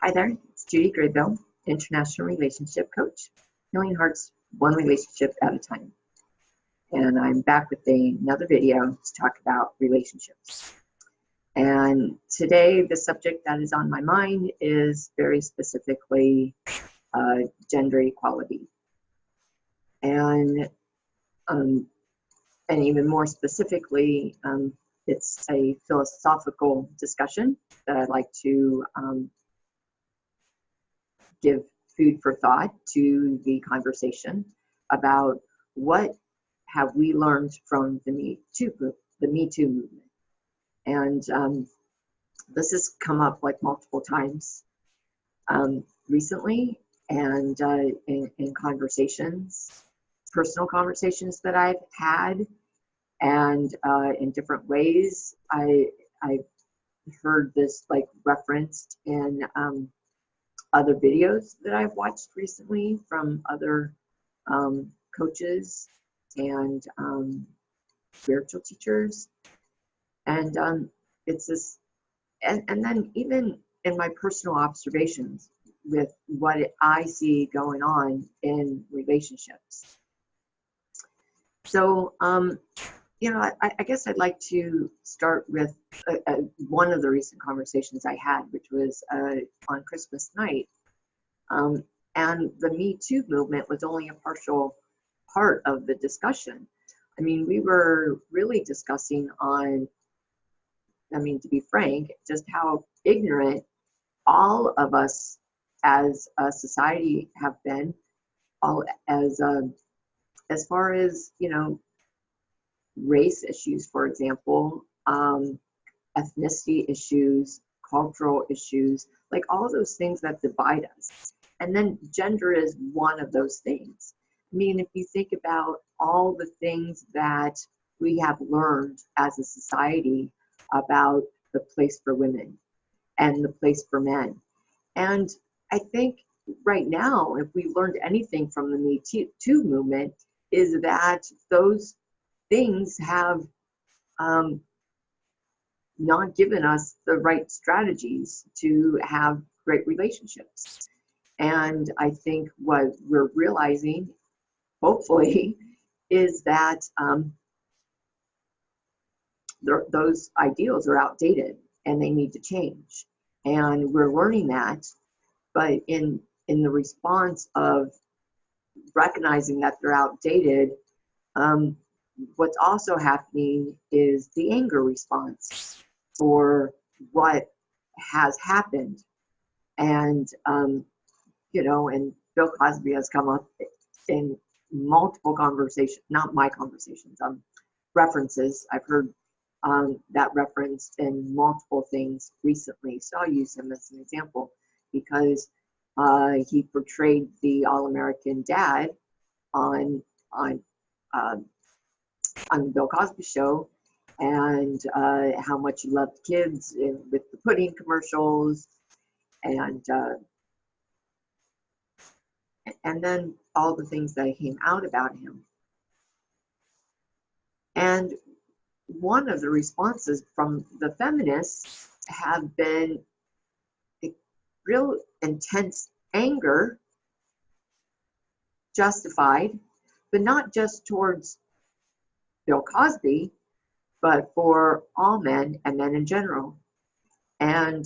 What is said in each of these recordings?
Hi there, it's Judy Graybill, International Relationship Coach, healing hearts one relationship at a time. And I'm back with another video to talk about relationships. And today, the subject that is on my mind is very specifically gender equality. And even more specifically, it's a philosophical discussion that I'd like to give food for thought to the conversation about what have we learned from the metoo movement. And this has come up like multiple times recently, and in conversations, personal conversations that I've had, and in different ways. I've heard this like referenced in other videos that I've watched recently from other coaches and spiritual teachers, and it's this, and then even in my personal observations with what I see going on in relationships. So you know, I guess I'd like to start with one of the recent conversations I had, which was on Christmas night. And the Me Too movement was only a partial part of the discussion. I mean, we were really discussing on, I mean, to be frank, just how ignorant all of us as a society have been, all as far as, you know, race issues, for example, ethnicity issues, cultural issues, like all those things that divide us. And then gender is one of those things. I mean, if you think about all the things that we have learned as a society about the place for women and the place for men. And I think right now, if we learned anything from the Me Too movement, is that those things have not given us the right strategies to have great relationships. And I think what we're realizing, hopefully, is that those ideals are outdated and they need to change. And we're learning that, but in the response of recognizing that they're outdated, what's also happening is the anger response for what has happened. And, you know, and Bill Cosby has come up in multiple conversations, not my conversations, references. I've heard that referenced in multiple things recently. So I'll use him as an example because he portrayed the All-American Dad on the Bill Cosby show, and how much he loved kids with the pudding commercials, and then all the things that came out about him. And one of the responses from the feminists have been a real intense anger, justified, but not just towards Bill Cosby, but for all men and men in general. And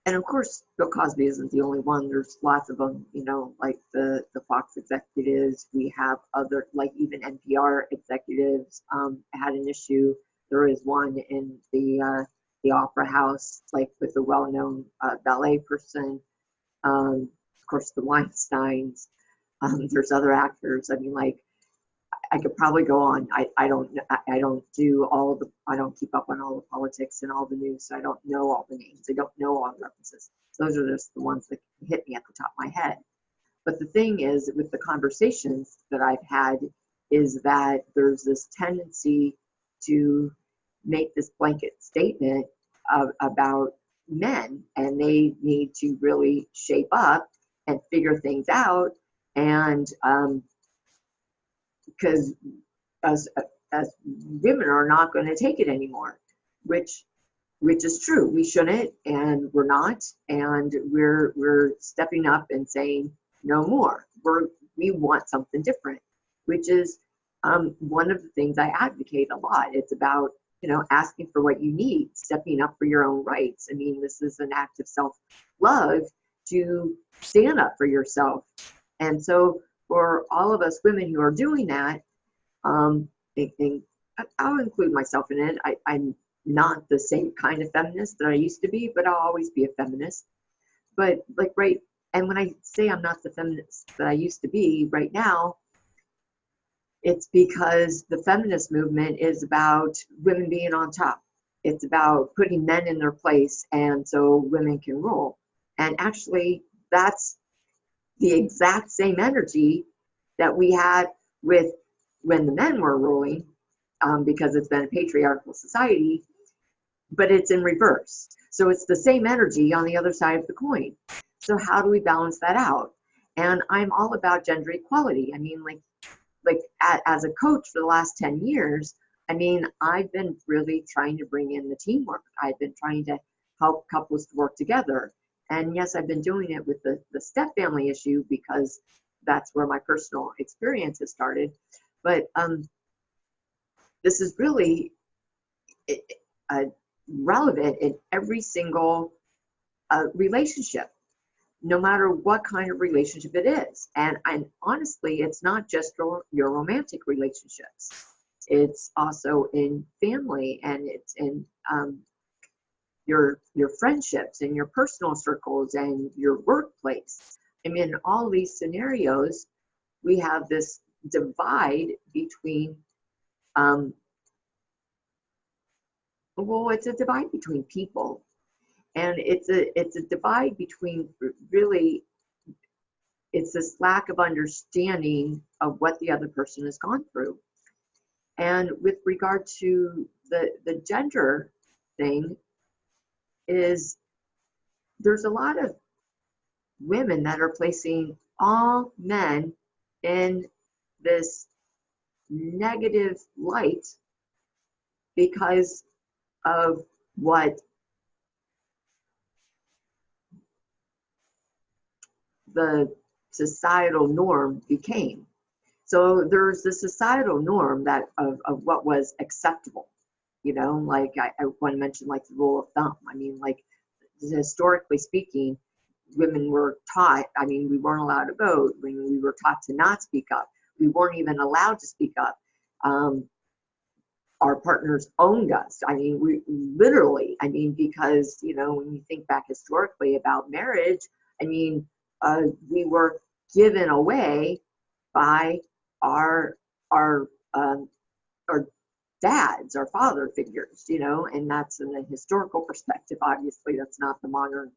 of course, Bill Cosby isn't the only one. There's lots of them, you know, like the Fox executives. We have other, like even NPR executives had an issue. There is one in the Opera House, like with a well-known ballet person. Of course, the Weinsteins. There's other actors. I mean, like, I could probably go on. I don't do all the, I don't keep up on all the politics and all the news, so I don't know all the names. I don't know all the references. Those are just the ones that hit me at the top of my head. But the thing is, with the conversations that I've had, is that there's this tendency to make this blanket statement about men, and they need to really shape up and figure things out, and because as women are not going to take it anymore, which which is true. We shouldn't, and we're not, and we're stepping up and saying no more. We want something different, which is one of the things I advocate a lot. It's about, you know, asking for what you need, stepping up for your own rights. I mean, this is an act of self-love to stand up for yourself. And so for all of us women who are doing that, I'll include myself in it. I'm not the same kind of feminist that I used to be, but I'll always be a feminist. But like, right, and when I say I'm not the feminist that I used to be right now, it's because the feminist movement is about women being on top. It's about putting men in their place, and so women can rule. And actually, that's the exact same energy that we had with when the men were ruling, because it's been a patriarchal society, but it's in reverse. So it's the same energy on the other side of the coin. So how do we balance that out? And I'm all about gender equality. I mean, like as a coach for the last 10 years, I mean, I've been really trying to bring in the teamwork. I've been trying to help couples to work together. And yes, I've been doing it with the step family issue because that's where my personal experience has started. But this is really relevant in every single relationship, no matter what kind of relationship it is. And honestly, it's not just your romantic relationships. It's also in family, and it's in your friendships and your personal circles and your workplace. I mean, in all these scenarios, we have this divide between, well, it's a divide between people. And it's a divide between, really, it's this lack of understanding of what the other person has gone through. And with regard to the gender thing, is there's a lot of women that are placing all men in this negative light because of what the societal norm became. So there's the societal norm that of what was acceptable, you know, like I want to mention, like the rule of thumb. I mean, like, historically speaking, women were taught, I mean, we weren't allowed to vote, when we were taught to not speak up. We weren't even allowed to speak up. Our partners owned us. I mean, we literally, I mean, because, you know, when you think back historically about marriage, I mean, we were given away by our dads, our father figures, you know, and that's in a historical perspective. Obviously, that's not the modern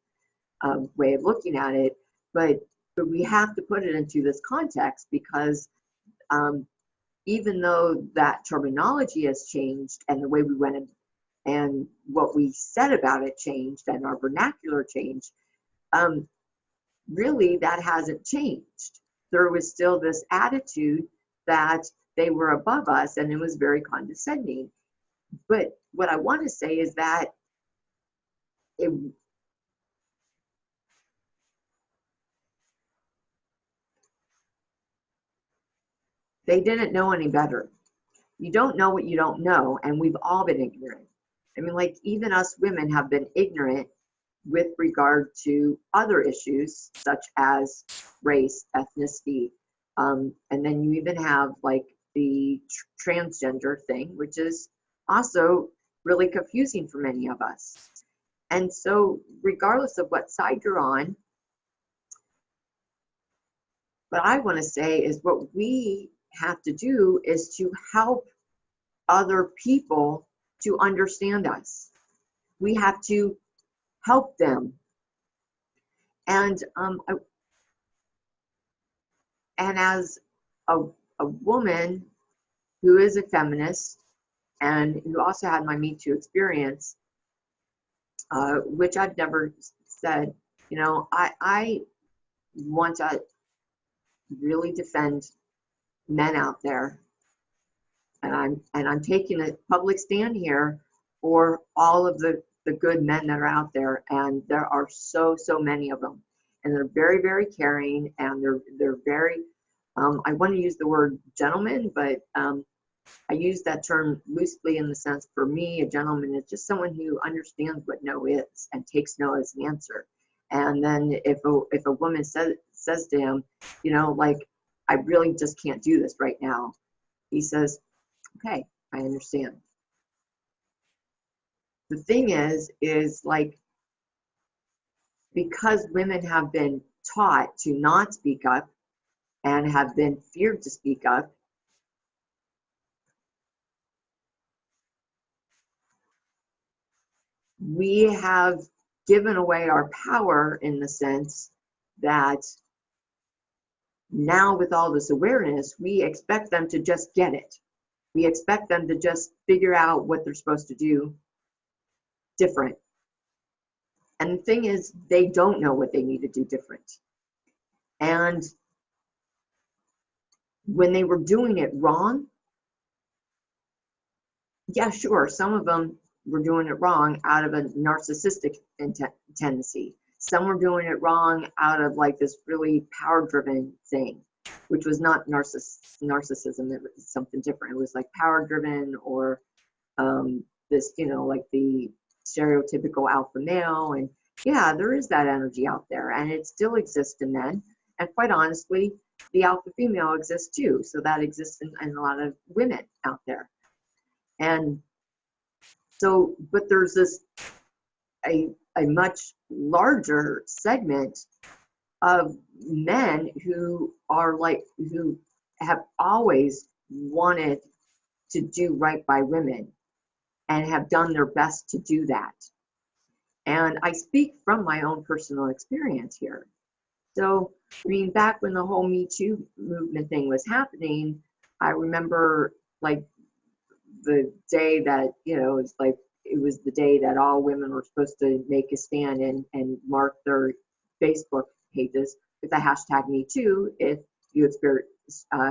way of looking at it, but we have to put it into this context because even though that terminology has changed and the way we went in, and what we said about it changed and our vernacular changed, really that hasn't changed. There was still this attitude that they were above us, and it was very condescending. But what I want to say is that they didn't know any better. You don't know what you don't know, and we've all been ignorant. I mean, like, even us women have been ignorant with regard to other issues such as race, ethnicity, and then you even have like the transgender thing, which is also really confusing for many of us. And so regardless of what side you're on, what I want to say is what we have to do is to help other people to understand us. We have to help them. And as a woman who is a feminist and who also had my Me Too experience, which I've never said, you know, I want to really defend men out there, and I'm taking a public stand here for all of the the good men that are out there, and there are so many of them, and they're very, very caring, and they're very, I want to use the word gentleman, but I use that term loosely in the sense, for me, a gentleman is just someone who understands what no is and takes no as an answer. And then if a woman says to him, you know, like, I really just can't do this right now, he says, okay, I understand. The thing is like, because women have been taught to not speak up and have been feared to speak up, we have given away our power in the sense that now, with all this awareness, we expect them to just get it. We expect them to just figure out what they're supposed to do different. And the thing is, they don't know what they need to do different. And when they were doing it wrong, yeah, sure, some of them were doing it wrong out of a narcissistic tendency. Some were doing it wrong out of like this really power-driven thing, which was not narcissism. It was something different. It was like power-driven, or this, you know, like the stereotypical alpha male. And yeah, there is that energy out there, and it still exists in men. And quite honestly, the alpha female exists too. So that exists in a lot of women out there. And so, but there's this, a much larger segment of men who are like, who have always wanted to do right by women and have done their best to do that. And I speak from my own personal experience here. So, I mean, back when the whole Me Too movement thing was happening, I remember like the day that, you know, it's like, it was the day that all women were supposed to make a stand and mark their Facebook pages with the hashtag Me Too if you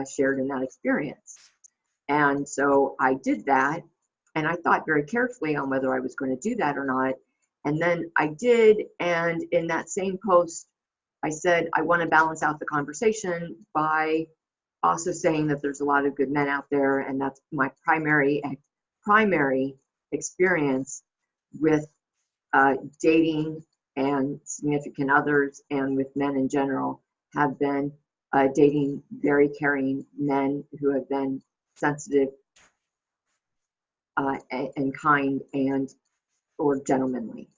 shared in that experience. And so I did that, and I thought very carefully on whether I was going to do that or not. And then I did, and in that same post, I said, I want to balance out the conversation by also saying that there's a lot of good men out there, and that's my primary experience with dating and significant others, and with men in general, have been dating very caring men who have been sensitive and kind and or gentlemanly.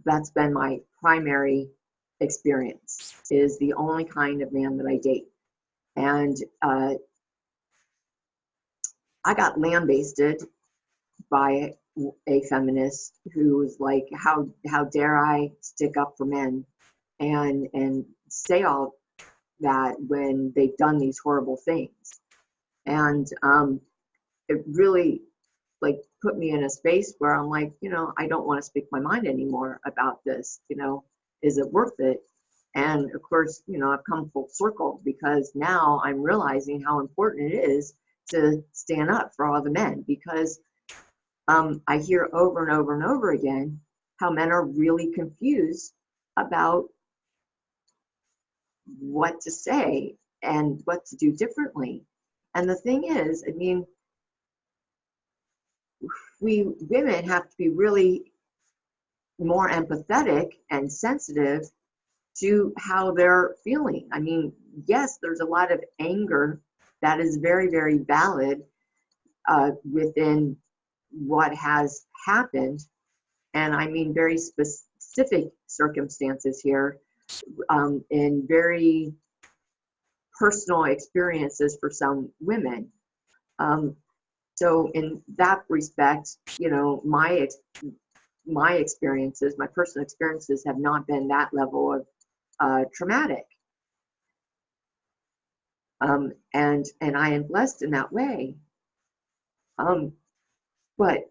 That's been my primary experience, is the only kind of man that I date. And I got lambasted by a feminist who was like, how dare I stick up for men and say all that when they've done these horrible things. And it really like put me in a space where I'm like, you know, I don't want to speak my mind anymore about this. You know, is it worth it? And of course, you know, I've come full circle, because now I'm realizing how important it is to stand up for all the men, because I hear over and over and over again how men are really confused about what to say and what to do differently. And the thing is, I mean, we women have to be really more empathetic and sensitive to how they're feeling. I mean, yes, there's a lot of anger that is very, very valid within what has happened. And I mean very specific circumstances here, in very personal experiences for some women. So in that respect, you know, my experiences, my personal experiences, have not been that level of traumatic. And I am blessed in that way. But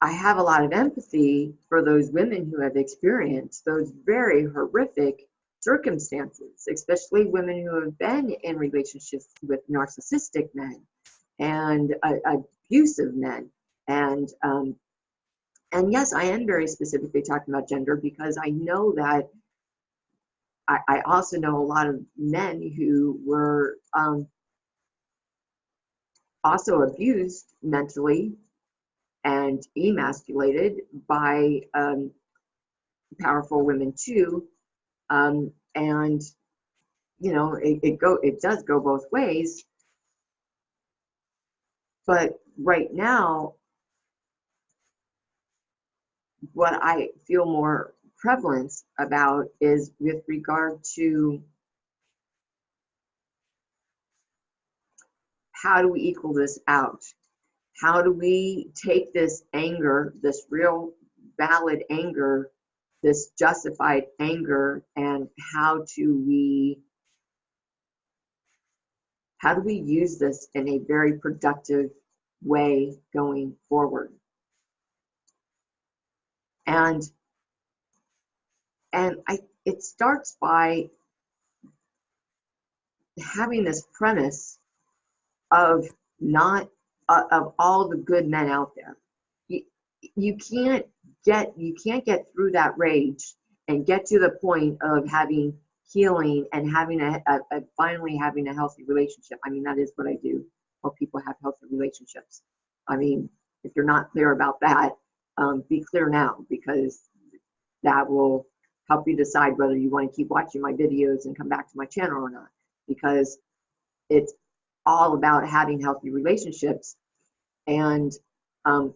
I have a lot of empathy for those women who have experienced those very horrific circumstances, especially women who have been in relationships with narcissistic men and abusive men. And And yes, I am very specifically talking about gender because I know that I also know a lot of men who were also abused mentally and emasculated by powerful women too. And you know, it does go both ways. But right now, what I feel more prevalence about is with regard to how do we equal this out? How do we take this anger, this real valid anger, this justified anger, and how do we use this in a very productive way going forward? And it starts by having this premise of not of all the good men out there. You can't get through that rage and get to the point of having healing and having finally having a healthy relationship. I mean, that is what I do, help people have healthy relationships. I mean, if you're not clear about that, be clear now, because that will help you decide whether you want to keep watching my videos and come back to my channel or not, because it's all about having healthy relationships. And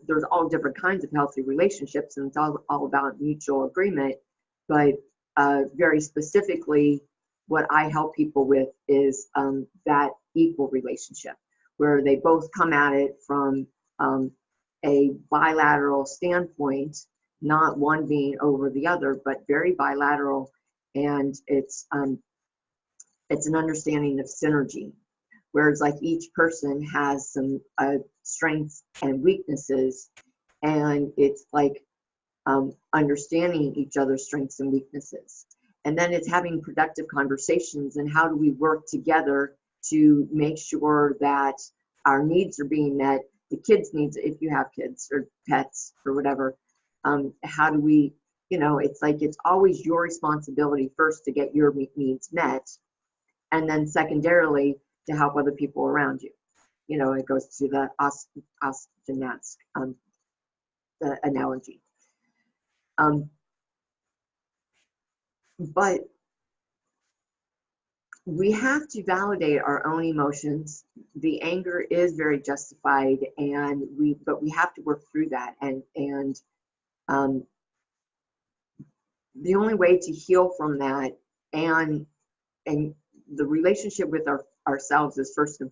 there's all different kinds of healthy relationships, and it's all about mutual agreement. But very specifically, what I help people with is that equal relationship, where they both come at it from a bilateral standpoint, not one being over the other, but very bilateral. And it's an understanding of synergy, whereas like each person has some strengths and weaknesses, and it's like understanding each other's strengths and weaknesses. And then it's having productive conversations, and how do we work together to make sure that our needs are being met, the kids' needs, if you have kids or pets or whatever. How do we, you know, it's like it's always your responsibility first to get your needs met, and then secondarily to help other people around you. You know, it goes to the Austenatsk the analogy. But we have to validate our own emotions. The anger is very justified, and but we have to work through that. And the only way to heal from that, and the relationship with ourselves is first and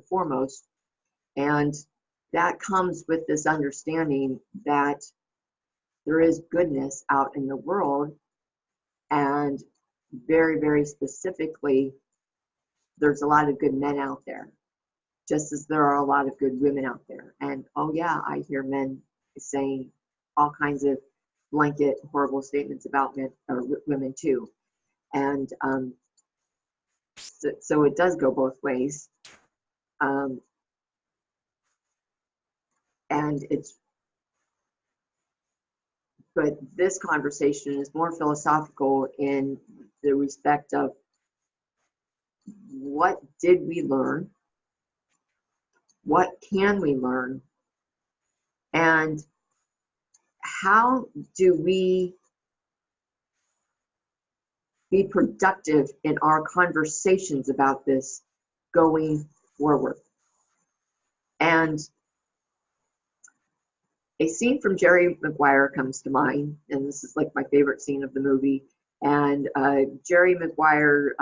foremost, and that comes with this understanding that there is goodness out in the world, and very, very specifically, there's a lot of good men out there, just as there are a lot of good women out there. And oh yeah, I hear men saying all kinds of blanket horrible statements about men or women too. And so it does go both ways. But this conversation is more philosophical in the respect of what did we learn? What can we learn? And how do we be productive in our conversations about this going forward? And a scene from Jerry Maguire comes to mind, and this is like my favorite scene of the movie. And Jerry Maguire,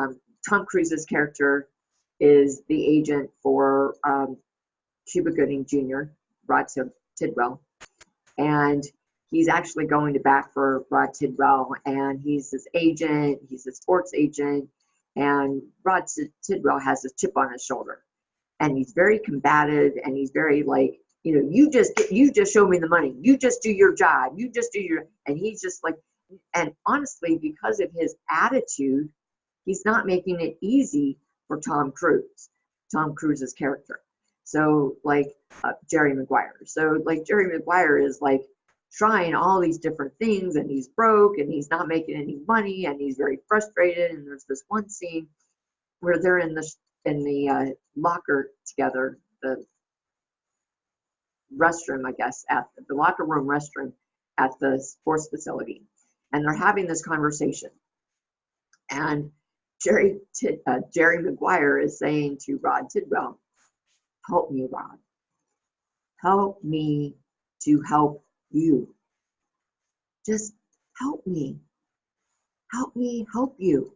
Tom Cruise's character, is the agent for Cuba Gooding Jr., Rod Tidwell. And he's actually going to bat for Rod Tidwell, and he's his agent, he's a sports agent, and Rod Tidwell has a chip on his shoulder. And he's very combative, and he's very like, you know, you just show me the money. You just do your job. You just do your, and he's just like, and honestly, because of his attitude, he's not making it easy for Tom Cruise's character. So like Jerry Maguire. So like Jerry Maguire is like trying all these different things, and he's broke and he's not making any money and he's very frustrated. And there's this one scene where they're in the locker together, the restroom, I guess, at the locker room restroom at the sports facility, and they're having this conversation. And Jerry Maguire is saying to Rod Tidwell, "Help me, Rod. Help me to help you. Just help me. Help me help you."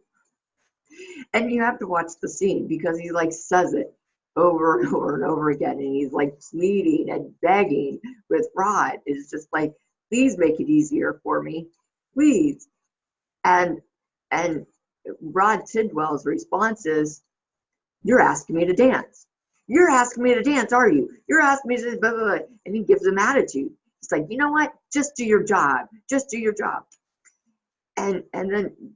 And you have to watch the scene because he like says it over and over and over again, and he's like pleading and begging with Rod. It's just like, please make it easier for me, please. And Rod Tidwell's response is, "You're asking me to dance. You're asking me to dance, are you? You're asking me to blah, blah, blah." And he gives him attitude. It's like, you know what? Just do your job. Just do your job. And then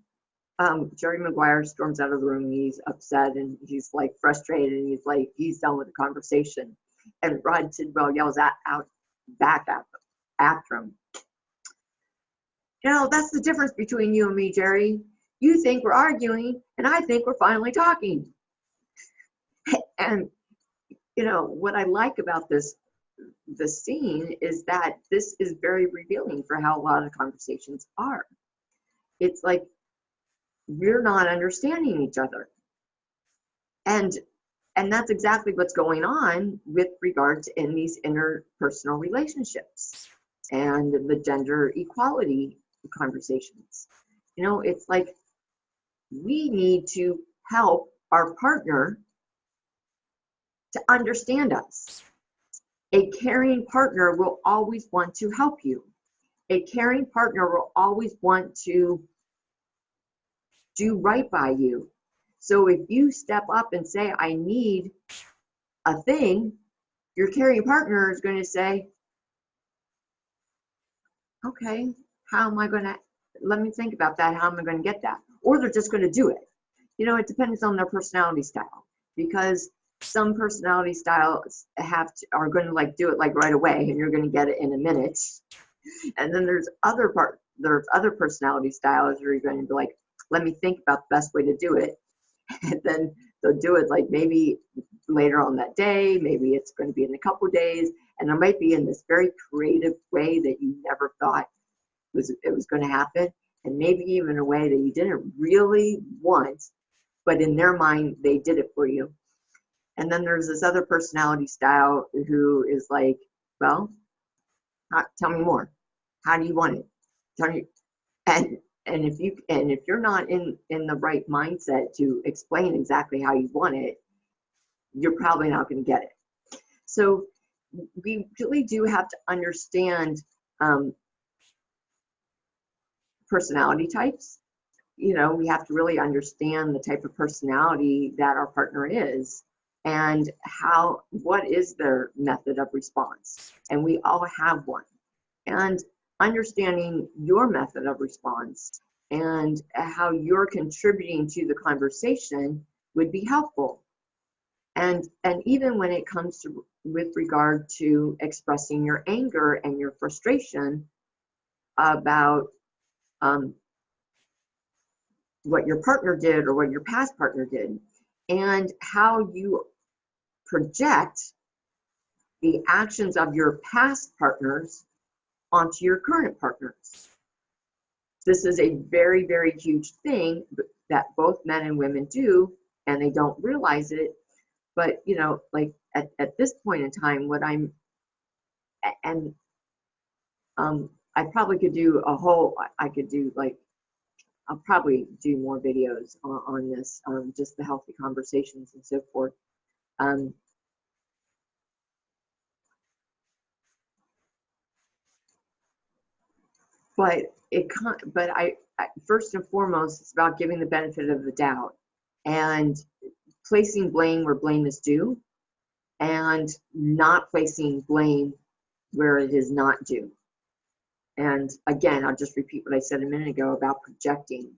Jerry Maguire storms out of the room. He's upset and he's like frustrated, and he's like, he's done with the conversation. And Rod Tidwell yells back after him, "You know, that's the difference between you and me, Jerry. You think we're arguing, and I think we're finally talking." And you know what I like about this scene is that this is very revealing for how a lot of conversations are. It's like, we're not understanding each other, and that's exactly what's going on with regard to in these interpersonal relationships and the gender equality conversations. You know, it's like we need to help our partner to understand us. A caring partner will always want to help you. A caring partner will always want to do right by you. So if you step up and say, "I need a thing," your caring partner is going to say, "Okay, how am I going to, let me think about that. How am I going to get that?" Or they're just going to do it. You know, it depends on their personality style, because some personality styles are going to like do it like right away, and you're going to get it in a minute. And then there's other personality styles where you're going to be like, "Let me think about the best way to do it." And then they'll do it like maybe later on that day, maybe it's going to be in a couple of days, and it might be in this very creative way that you never thought it was going to happen, and maybe even a way that you didn't really want, but in their mind they did it for you. And then there's this other personality style who is like, "Well, tell me more. How do you want it? Tell me." And if you're not in the right mindset to explain exactly how you want it, you're probably not going to get it. So we really do have to understand personality types. You know, we have to really understand the type of personality that our partner is, and what is their method of response. And we all have one. And understanding your method of response and how you're contributing to the conversation would be helpful. And even when it comes to with regard to expressing your anger and your frustration about what your partner did or what your past partner did, and how you project the actions of your past partners onto your current partners. This is a very, very huge thing that both men and women do, and they don't realize it. But, you know, like at this point in time, I probably could do I'll probably do more videos on this, just the healthy conversations and so forth. But I first and foremost, it's about giving the benefit of the doubt and placing blame where blame is due, and not placing blame where it is not due. And again, I'll just repeat what I said a minute ago about projecting.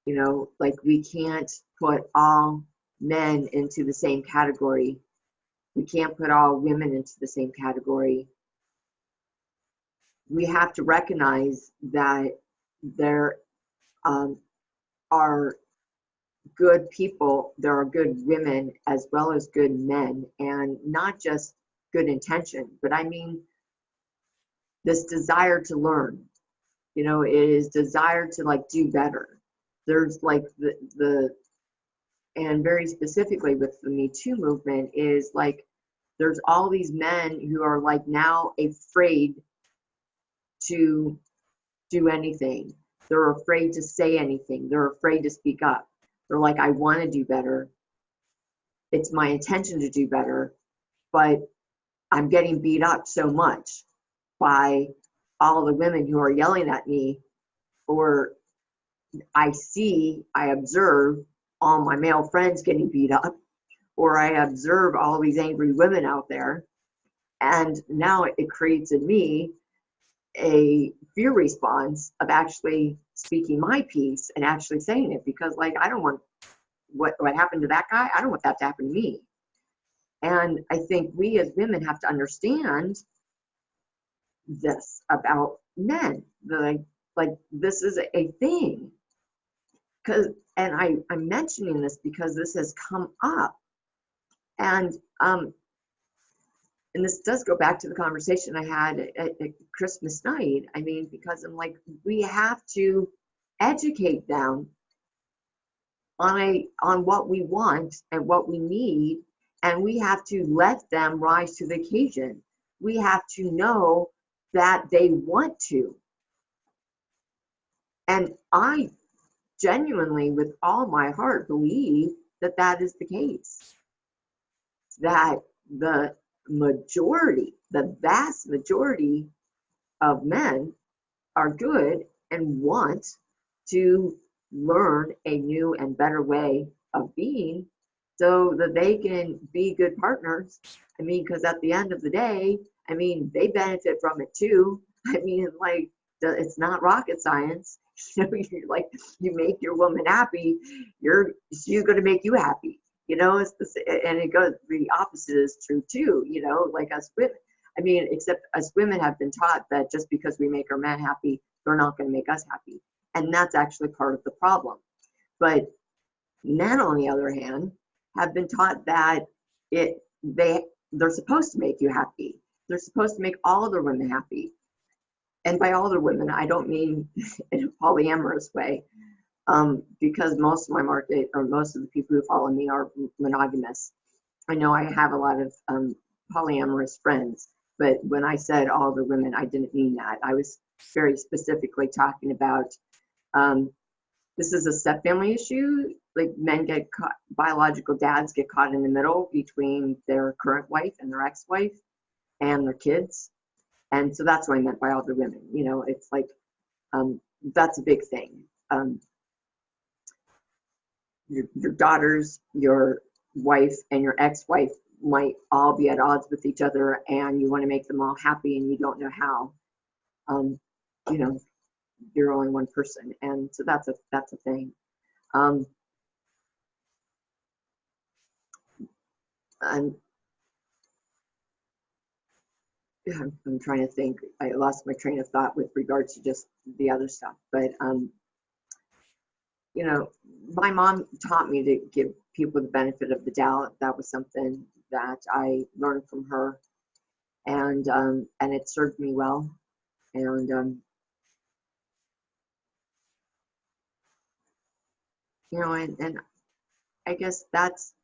You know, like we can't put all men into the same category We can't put all women into the same category. We have to recognize that there are good people, there are good women as well as good men, and not just good intention, but I mean this desire to learn. You know, it is desire to like do better. There's like the and very specifically with the Me Too movement is like there's all these men who are like now afraid to do anything. They're afraid to say anything. They're afraid to speak up. They're like, I want to do better. It's my intention to do better, but I'm getting beat up so much by all the women who are yelling at me, or I observe all my male friends getting beat up, or I observe all these angry women out there. And now it creates in me a fear response of actually speaking my piece and actually saying it, because like I don't want what happened to that guy, I don't want that to happen to me. And I think we as women have to understand this about men. Like this is a thing. And I'm mentioning this because this has come up. And this does go back to the conversation I had at Christmas night. I mean, because I'm like, we have to educate them on what we want and what we need, and we have to let them rise to the occasion. We have to know that they want to. And I genuinely, with all my heart, believe that that is the case. That the majority, the vast majority of men are good and want to learn a new and better way of being so that they can be good partners. I mean, because at the end of the day, I mean, they benefit from it too. I mean, like, it's not rocket science. You know, you're like, you make your woman happy, she's going to make you happy. You know, and it goes, the opposite is true too, you know, like us women. I mean, except us women have been taught that just because we make our men happy, they're not going to make us happy. And that's actually part of the problem. But men, on the other hand, have been taught that they're supposed to make you happy. They're supposed to make all other women happy. And by all other women, I don't mean in a polyamorous way. Because most of my market, or most of the people who follow me, are monogamous. I know I have a lot of polyamorous friends, but when I said all the women, I didn't mean that. I was very specifically talking about this is a step-family issue. Like men get caught, biological dads get caught in the middle between their current wife and their ex-wife and their kids. And so that's what I meant by all the women. You know, it's like, that's a big thing. Your daughters, your wife, and your ex-wife might all be at odds with each other, and you want to make them all happy, and you don't know how. You know, you're only one person, and so that's a thing. And I'm trying to think. I lost my train of thought with regards to just the other stuff, but you know, my mom taught me to give people the benefit of the doubt. That was something that I learned from her, and it served me well. And you know, and I guess that's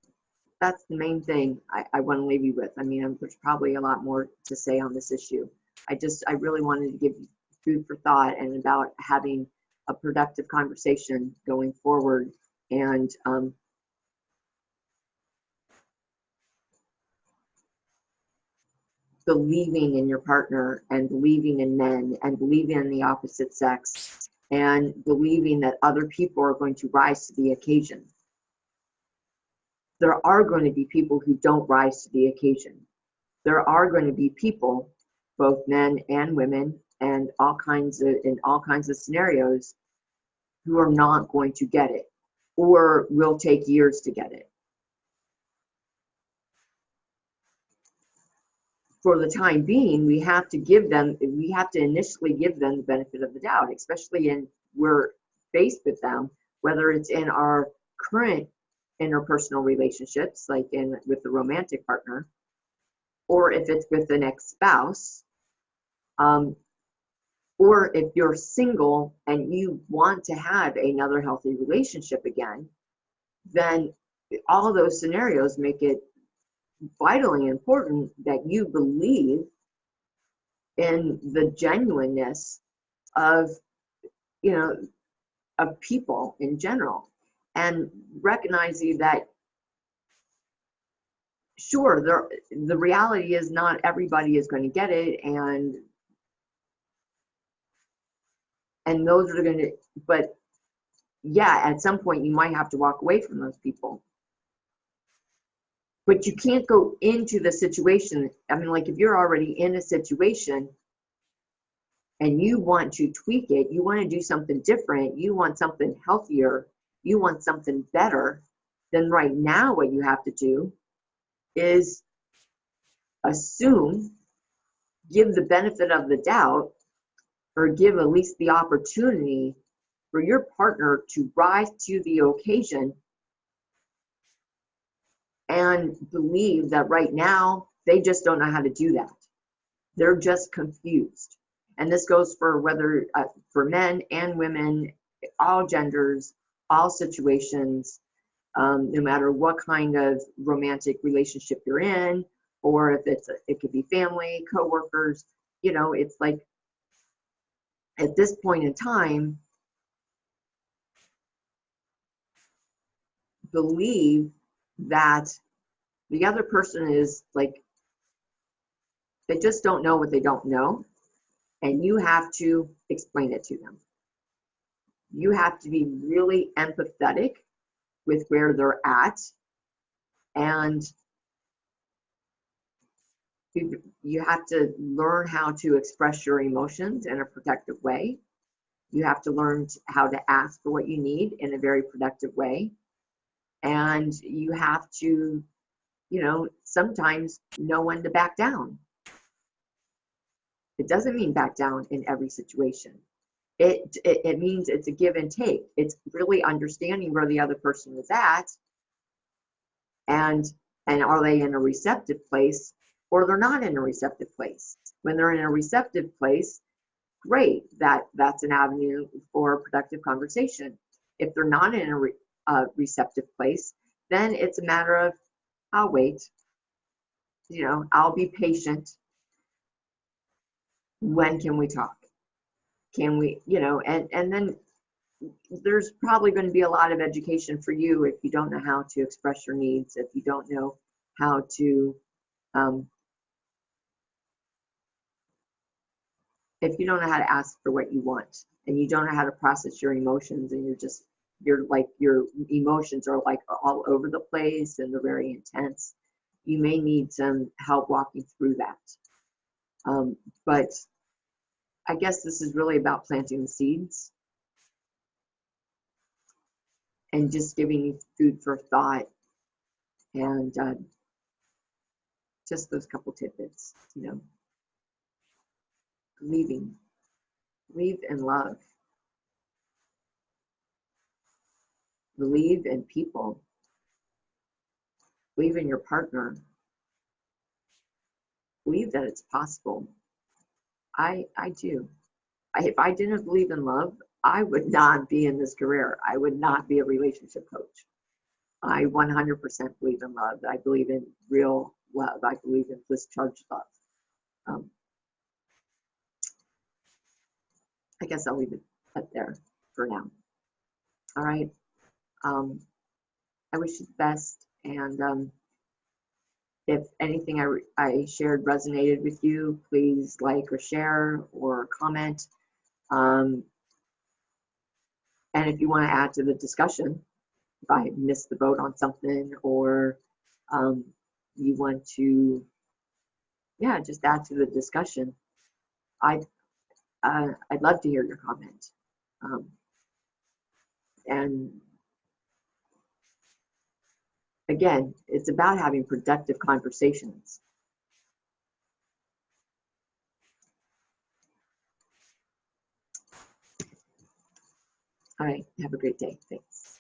the main thing I want to leave you with. I mean, there's probably a lot more to say on this issue. I really wanted to give you food for thought and about having a productive conversation going forward, and believing in your partner, and believing in men, and believing in the opposite sex, and believing that other people are going to rise to the occasion. There are going to be people who don't rise to the occasion. There are going to be people, both men and women, and in all kinds of scenarios, who are not going to get it, or will take years to get it. for the time being, we have to initially give them the benefit of the doubt, especially in we're faced with them, whether it's in our current interpersonal relationships, like with the romantic partner, or if it's with the next spouse, or if you're single and you want to have another healthy relationship again, then all those scenarios make it vitally important that you believe in the genuineness of, of people in general, and recognizing that, sure, the reality is not everybody is going to get it, and those are going to, but yeah, at some point you might have to walk away from those people. But you can't go into the situation. I mean, like if you're already in a situation and you want to tweak it, you want to do something different, you want something healthier, you want something better, then right now what you have to do is assume, give the benefit of the doubt, or give at least the opportunity for your partner to rise to the occasion and believe that right now they just don't know how to do that. They're just confused. And this goes for whether for men and women, all genders, all situations, no matter what kind of romantic relationship you're in, or if it could be family, coworkers. It's like at this point in time, believe that the other person is like, they just don't know what they don't know, and you have to explain it to them. You have to be really empathetic with where they're at, and you have to learn how to express your emotions in a protective way. You have to learn how to ask for what you need in a very productive way. And you have to, sometimes know when to back down. It doesn't mean back down in every situation. It means it's a give and take. It's really understanding where the other person is at, and are they in a receptive place, or they're not in a receptive place. When they're in a receptive place, great, that's an avenue for productive conversation. If they're not in a receptive place, then it's a matter of, I'll wait, I'll be patient. When can we talk? Can we, and then there's probably going to be a lot of education for you if you don't know how to express your needs, if you don't know how to, if you don't know how to ask for what you want, and you don't know how to process your emotions, and your emotions are like all over the place and they're very intense, you may need some help walking through that. But I guess this is really about planting the seeds and just giving you food for thought, and just those couple tidbits, believe in love, believe in people, believe in your partner, believe that it's possible. I do. If I didn't believe in love, I would not be in this career. I would not be a relationship coach. I 100% believe in love. I believe in real love. I believe in discharged love. I guess I'll leave it at there for now. All right. I wish you the best, and if anything I shared resonated with you, please like or share or comment. And if you want to add to the discussion, if I missed the boat on something, or you want to, just add to the discussion, I'd love to hear your comment. And again, it's about having productive conversations. All right. Have a great day. Thanks.